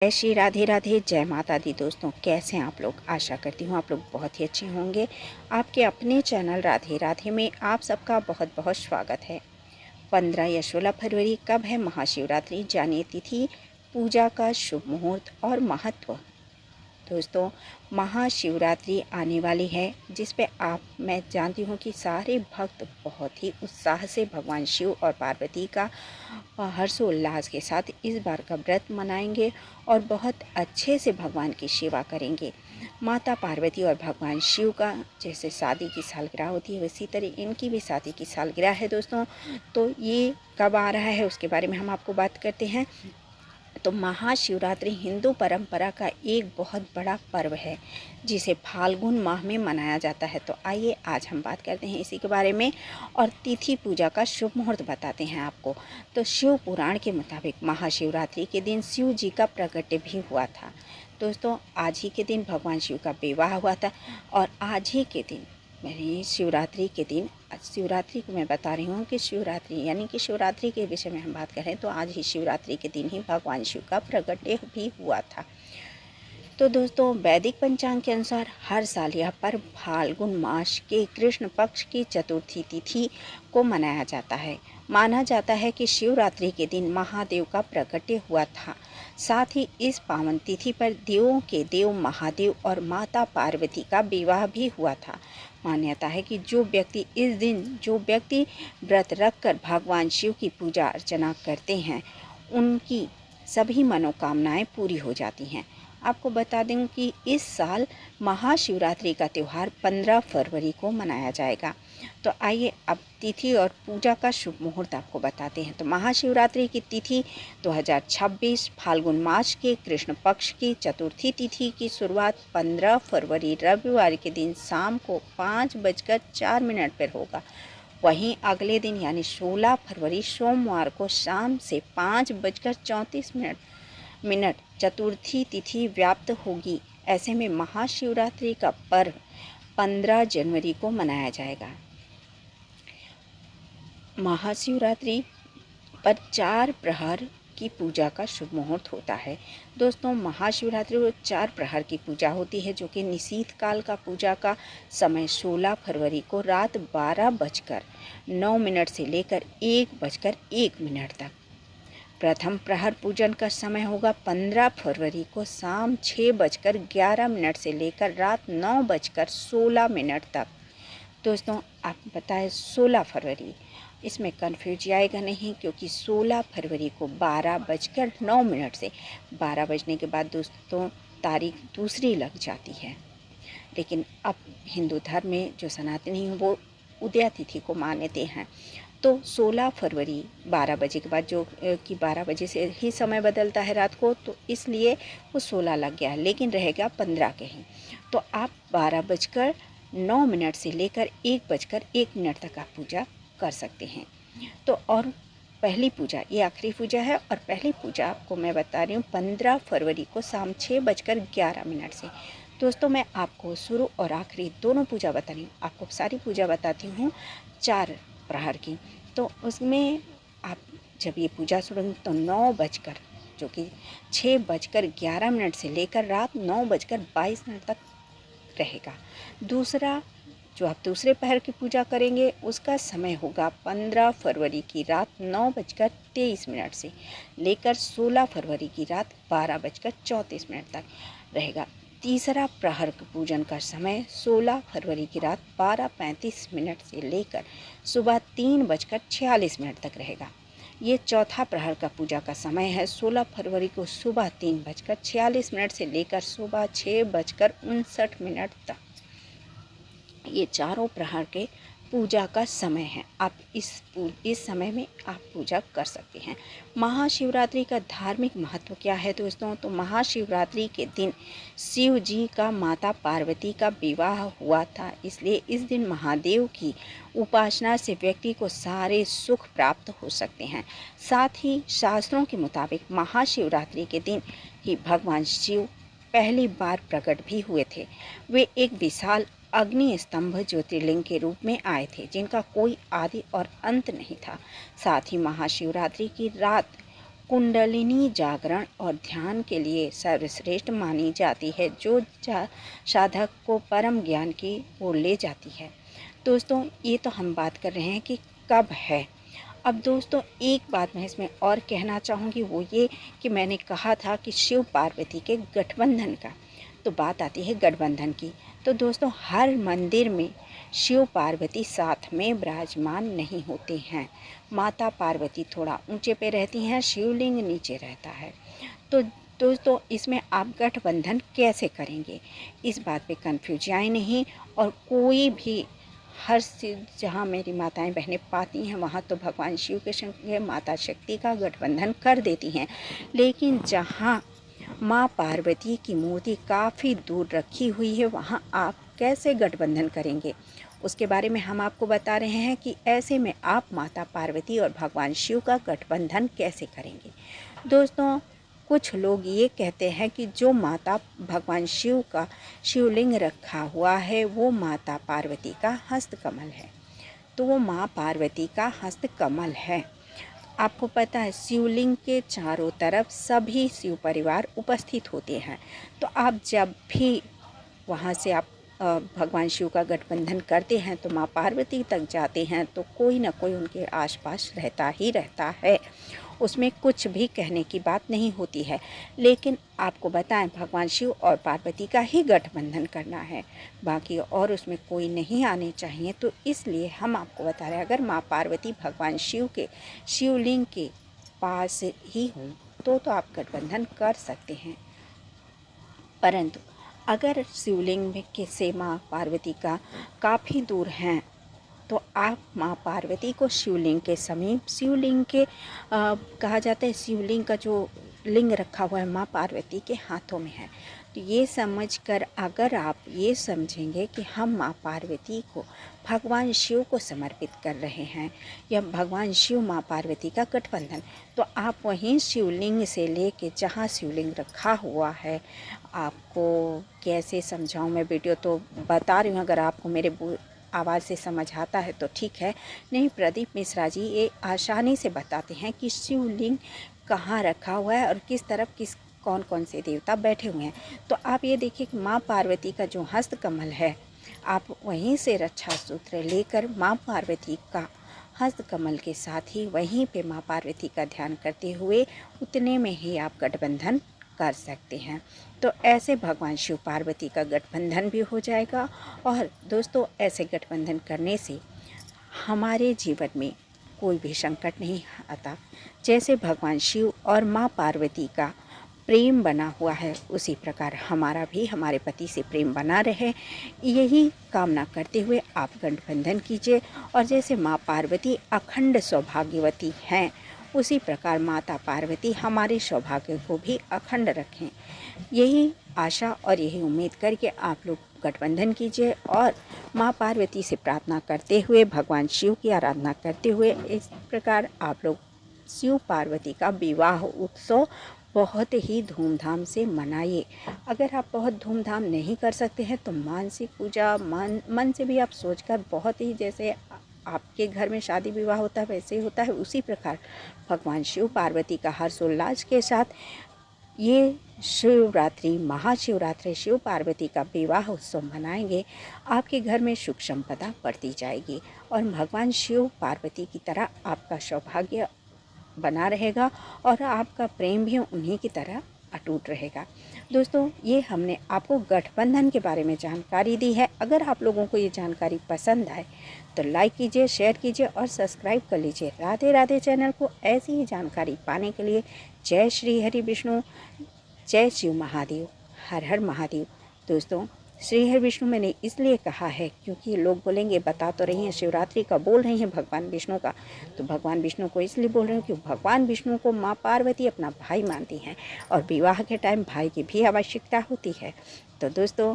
जय श्री राधे राधे, जय माता दी। दोस्तों, कैसे हैं आप लोग? आशा करती हूँ आप लोग बहुत ही अच्छे होंगे। आपके अपने चैनल राधे राधे में आप सबका बहुत बहुत स्वागत है। 15 या 16 फरवरी कब है महाशिवरात्रि? जानिए तिथि, पूजा का शुभ मुहूर्त और महत्व। दोस्तों, महाशिवरात्रि आने वाली है, जिस पे मैं जानती हूँ कि सारे भक्त बहुत ही उत्साह से भगवान शिव और पार्वती का हर्षोल्लास के साथ इस बार का व्रत मनाएंगे और बहुत अच्छे से भगवान की सेवा करेंगे। माता पार्वती और भगवान शिव का जैसे शादी की सालगिरह होती है, वैसी तरह इनकी भी शादी की सालगिरह है दोस्तों। तो ये कब आ रहा है उसके बारे में हम आपको बात करते हैं। तो महाशिवरात्रि हिंदू परंपरा का एक बहुत बड़ा पर्व है, जिसे फाल्गुन माह में मनाया जाता है। तो आइए आज हम बात करते हैं इसी के बारे में और तिथि पूजा का शुभ मुहूर्त बताते हैं आपको। तो शिव पुराण के मुताबिक महाशिवरात्रि के दिन शिव जी का प्रकट्य भी हुआ था। दोस्तों, आज ही के दिन भगवान शिव का विवाह हुआ था और आज ही के दिन यानी शिवरात्रि के दिन, शिवरात्रि को मैं बता रही हूँ कि शिवरात्रि यानी कि शिवरात्रि के विषय में हम बात करें तो आज ही शिवरात्रि के दिन ही भगवान शिव का प्रकट्य भी हुआ था। तो दोस्तों, वैदिक पंचांग के अनुसार हर साल यह पर्व फाल्गुन मास के कृष्ण पक्ष की चतुर्थी तिथि को मनाया जाता है। माना जाता है कि शिवरात्रि के दिन महादेव का प्रकट्य हुआ था। साथ ही इस पावन तिथि पर देवों के देव महादेव और माता पार्वती का विवाह भी हुआ था। मान्यता है कि जो व्यक्ति व्रत रखकर भगवान शिव की पूजा अर्चना करते हैं, उनकी सभी मनोकामनाएं पूरी हो जाती हैं। आपको बता दें कि इस साल महाशिवरात्रि का त्यौहार 15 फरवरी को मनाया जाएगा। तो आइए अब तिथि और पूजा का शुभ मुहूर्त आपको बताते हैं। तो महाशिवरात्रि की तिथि 2026 फाल्गुन मास के कृष्ण पक्ष की चतुर्थी तिथि की शुरुआत 15 फरवरी रविवार के दिन शाम को 5:04 पर होगा। वहीं अगले दिन यानी 16 फरवरी सोमवार को शाम से 5:34 चतुर्थी तिथि व्याप्त होगी। ऐसे में महाशिवरात्रि का पर्व 15 जनवरी को मनाया जाएगा। महाशिवरात्रि पर 4 प्रहर की पूजा का शुभ मुहूर्त होता है। दोस्तों, महाशिवरात्रि को 4 प्रहर की पूजा होती है, जो कि निशीथ काल का पूजा का समय 16 फरवरी को रात 12:09 से लेकर 1:01 तक। प्रथम प्रहर पूजन का समय होगा 15 फरवरी को शाम 6:11 से लेकर रात 9:16 तक। दोस्तों, आप बताएं 16 फरवरी, इसमें कन्फ्यूज आएगा नहीं, क्योंकि 16 फरवरी को 12:09 से 12 बजने के बाद दोस्तों तारीख दूसरी लग जाती है। लेकिन अब हिंदू धर्म में जो सनातनी हैं वो उदया तिथि को मानते हैं। तो 16 फरवरी 12 बजे के बाद, जो कि 12 बजे से ही समय बदलता है रात को, तो इसलिए वो 16 लग गया है, लेकिन रहेगा 15 के ही। तो आप 12:09 से लेकर 1:01 तक आप पूजा कर सकते हैं। तो और पहली पूजा, ये आखिरी पूजा है, और पहली पूजा आपको मैं बता रही हूँ 15 फरवरी को शाम 6:11 से। दोस्तों, मैं आपको शुरू और आखिरी दोनों पूजा बता रही हूँ। आपको सारी पूजा बताती हूँ 4 प्रहर की। तो उसमें आप जब ये पूजा शुरू तो 9 जो कि 6:11 से लेकर रात 9:22 तक रहेगा। दूसरा, जो आप दूसरे पहर की पूजा करेंगे, उसका समय होगा 15 फरवरी की रात 9:23 से लेकर 16 फरवरी की रात 12:34 तक रहेगा। तीसरा प्रहर पूजन का समय 16 फरवरी की रात 12:35 से लेकर सुबह 3:46 तक रहेगा। ये चौथा प्रहर का पूजा का समय है 16 फरवरी को सुबह 3:46 से लेकर सुबह 6:59 तक। ये चारों प्रहर के पूजा का समय है। आप इस समय में आप पूजा कर सकते हैं। महाशिवरात्रि का धार्मिक महत्व क्या है दोस्तों? तो महाशिवरात्रि के दिन शिव जी का माता पार्वती का विवाह हुआ था, इसलिए इस दिन महादेव की उपासना से व्यक्ति को सारे सुख प्राप्त हो सकते हैं। साथ ही शास्त्रों के मुताबिक महाशिवरात्रि के दिन ही भगवान शिव पहली बार प्रकट भी हुए थे। वे एक विशाल अग्नि स्तंभ ज्योतिर्लिंग के रूप में आए थे, जिनका कोई आदि और अंत नहीं था। साथ ही महाशिवरात्रि की रात कुंडलिनी जागरण और ध्यान के लिए सर्वश्रेष्ठ मानी जाती है, जो साधक को परम ज्ञान की ओर ले जाती है। दोस्तों, ये तो हम बात कर रहे हैं कि कब है। अब दोस्तों, एक बात मैं इसमें और कहना चाहूँगी, वो ये कि मैंने कहा था कि शिव पार्वती के गठबंधन का, तो बात आती है गठबंधन की। तो दोस्तों, हर मंदिर में शिव पार्वती साथ में विराजमान नहीं होते हैं। माता पार्वती थोड़ा ऊंचे पे रहती हैं, शिवलिंग नीचे रहता है। तो दोस्तों, इसमें आप गठबंधन कैसे करेंगे, इस बात पे कन्फ्यूज जाए नहीं। और कोई भी हर जहाँ मेरी माताएं बहनें पाती हैं, वहाँ तो भगवान शिव के संग माता शक्ति का गठबंधन कर देती हैं। लेकिन जहाँ माँ पार्वती की मूर्ति काफ़ी दूर रखी हुई है, वहाँ आप कैसे गठबंधन करेंगे, उसके बारे में हम आपको बता रहे हैं कि ऐसे में आप माता पार्वती और भगवान शिव का गठबंधन कैसे करेंगे। दोस्तों, कुछ लोग ये कहते हैं कि जो माता भगवान शिव का शिवलिंग रखा हुआ है वो माता पार्वती का हस्तकमल है। तो वो माँ पार्वती का हस्तकमल है। आपको पता है, शिवलिंग के चारों तरफ सभी शिव परिवार उपस्थित होते हैं। तो आप जब भी वहाँ से आप भगवान शिव का गठबंधन करते हैं तो माँ पार्वती तक जाते हैं, तो कोई ना कोई उनके आसपास रहता ही रहता है। उसमें कुछ भी कहने की बात नहीं होती है। लेकिन आपको बताएं, भगवान शिव और पार्वती का ही गठबंधन करना है, बाकी और उसमें कोई नहीं आने चाहिए। तो इसलिए हम आपको बता रहे हैं, अगर माँ पार्वती भगवान शिव के शिवलिंग के पास ही हों तो आप गठबंधन कर सकते हैं। परंतु अगर शिवलिंग में के से माँ पार्वती का काफ़ी दूर हैं, तो आप माँ पार्वती को शिवलिंग के समीप, शिवलिंग के कहा जाता है शिवलिंग का जो लिंग रखा हुआ है माँ पार्वती के हाथों में है। तो ये समझकर अगर आप ये समझेंगे कि हम माँ पार्वती को भगवान शिव को समर्पित कर रहे हैं या भगवान शिव माँ पार्वती का गठबंधन, तो आप वहीं शिवलिंग से लेके जहाँ शिवलिंग रखा हुआ है, आपको कैसे समझाऊँ मैं, वीडियो तो बता रही हूँ, अगर आपको मेरे आवाज़ से समझ आता है तो ठीक है, नहीं प्रदीप मिश्रा जी ये आसानी से बताते हैं कि शिवलिंग कहाँ रखा हुआ है और किस तरफ कौन कौन से देवता बैठे हुए हैं। तो आप ये देखिए कि माँ पार्वती का जो हस्तकमल है, आप वहीं से रक्षा सूत्र लेकर माँ पार्वती का हस्तकमल के साथ ही वहीं पे माँ पार्वती का ध्यान करते हुए उतने में ही आप गठबंधन कर सकते हैं। तो ऐसे भगवान शिव पार्वती का गठबंधन भी हो जाएगा। और दोस्तों, ऐसे गठबंधन करने से हमारे जीवन में कोई भी संकट नहीं आता। जैसे भगवान शिव और माँ पार्वती का प्रेम बना हुआ है, उसी प्रकार हमारा भी हमारे पति से प्रेम बना रहे, यही कामना करते हुए आप गठबंधन कीजिए। और जैसे माँ पार्वती अखंड सौभाग्यवती हैं, उसी प्रकार माता पार्वती हमारे सौभाग्य को भी अखंड रखें, यही आशा और यही उम्मीद करके आप लोग गठबंधन कीजिए। और माँ पार्वती से प्रार्थना करते हुए, भगवान शिव की आराधना करते हुए इस प्रकार आप लोग शिव पार्वती का विवाह उत्सव बहुत ही धूमधाम से मनाइए। अगर आप बहुत धूमधाम नहीं कर सकते हैं तो मानसिक पूजा मन से भी आप सोचकर, बहुत ही जैसे आपके घर में शादी विवाह होता है वैसे ही होता है, उसी प्रकार भगवान शिव पार्वती का हर्षोल्लास के साथ ये शिवरात्रि, महाशिवरात्रि शिव पार्वती का विवाह उत्सव मनाएंगे। आपके घर में सुख संपदा बढ़ती जाएगी और भगवान शिव पार्वती की तरह आपका सौभाग्य बना रहेगा और आपका प्रेम भी उन्हीं की तरह अटूट रहेगा। दोस्तों, ये हमने आपको गठबंधन के बारे में जानकारी दी है। अगर आप लोगों को ये जानकारी पसंद आए तो लाइक कीजिए, शेयर कीजिए और सब्सक्राइब कर लीजिए राधे राधे चैनल को ऐसी ही जानकारी पाने के लिए। जय श्री हरि विष्णु, जय शिव महादेव, हर हर महादेव। दोस्तों, श्री हरि विष्णु मैंने इसलिए कहा है क्योंकि लोग बोलेंगे बता तो रही हैं शिवरात्रि का बोल रही हैं भगवान विष्णु का, तो भगवान विष्णु को इसलिए बोल रही हूँ कि भगवान विष्णु को माँ पार्वती अपना भाई मानती हैं और विवाह के टाइम भाई की भी आवश्यकता होती है। तो दोस्तों,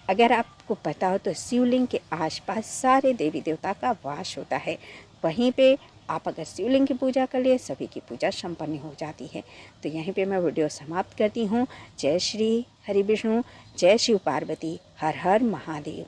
अगर आपको पता हो तो शिवलिंग के आसपास सारे देवी देवता का वास होता है। वहीं पे आप अगर शिवलिंग की पूजा कर लिए, सभी की पूजा संपन्न हो जाती है। तो यहीं पे मैं वीडियो समाप्त करती हूँ। जय श्री हरि विष्णु, जय शिव पार्वती, हर हर महादेव।